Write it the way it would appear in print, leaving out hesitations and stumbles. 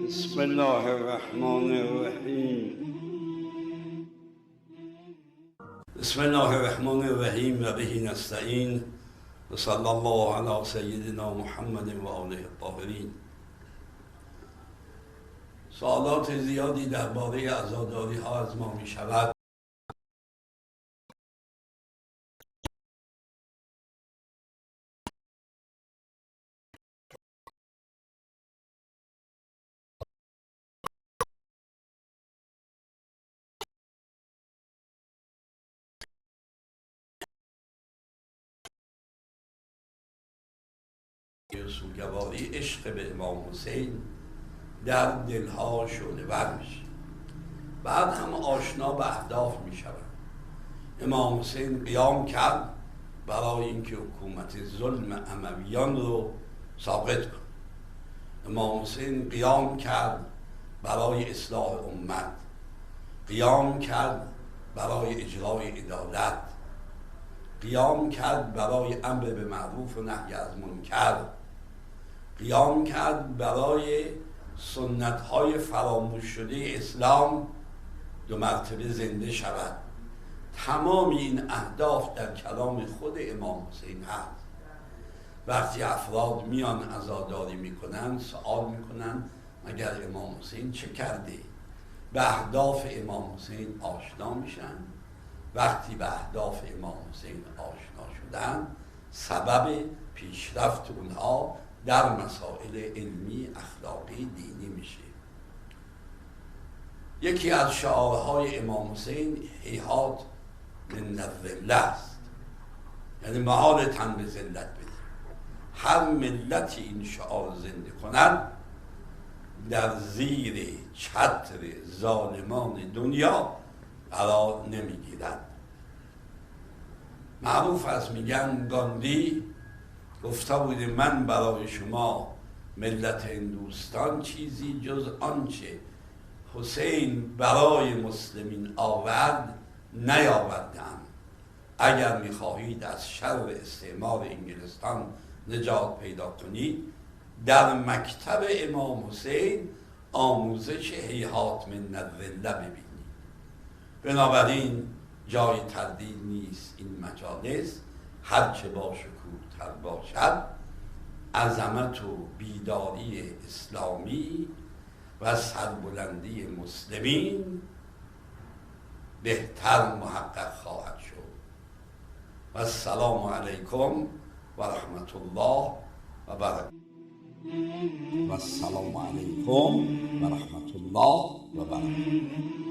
بسم الله الرحمن الرحیم. بسم الله الرحمن الرحیم و به نستعین و صلی الله علی سیدنا محمد و آله الطاهرین. سوالات زیادی درباره عزاداری ها از ما می شود. سوگواری عشق به امام حسین در دلها شعله‌ور میشه، بعد هم آشنا به اهداف می شود. امام حسین قیام کرد برای اینکه حکومت ظلم امویان رو ساقط کند. امام حسین قیام کرد برای اصلاح امت، قیام کرد برای اجرای عدالت، قیام کرد برای امر به معروف و نهی از منکر، قیام کرد برای سنت‌های فراموش شده اسلام دو مرتبه زنده شود. تمام این اهداف در کلام خود امام حسین هست. وقتی افراد میان عزاداری میکنن سوال میکنن مگر امام حسین چه کرده؟ به اهداف امام حسین آشنا میشن. وقتی به اهداف امام حسین آشنا شدن، سبب پیشرفت اونها در مسائل علمی، اخلاقی، دینی میشه. یکی از شعارهای امام حسین هیهات من الذله است، یعنی محال تن به ذلت بده. هر ملتی این شعار زنده کند در زیر چتر ظالمان دنیا قرار نمیگیرد. معروف است، میگن گاندی گفته بوده من برای شما ملت هندوستان چیزی جز آنچه حسین برای مسلمین آورد نیاوردم. اگر میخواهید از شر استعمار انگلستان نجات پیدا کنید، در مکتب امام حسین آموزش هیهات من الذله ببینید. بنابراین جای تردید نیست این مجالس هرچه با شکوه‌تر باشد، عظمت و بیداری اسلامی و سربلندی مسلمین بهتر محقق خواهد شد. و السلام علیکم و رحمت الله و برکاته. و السلام علیکم و رحمت الله و برکاته.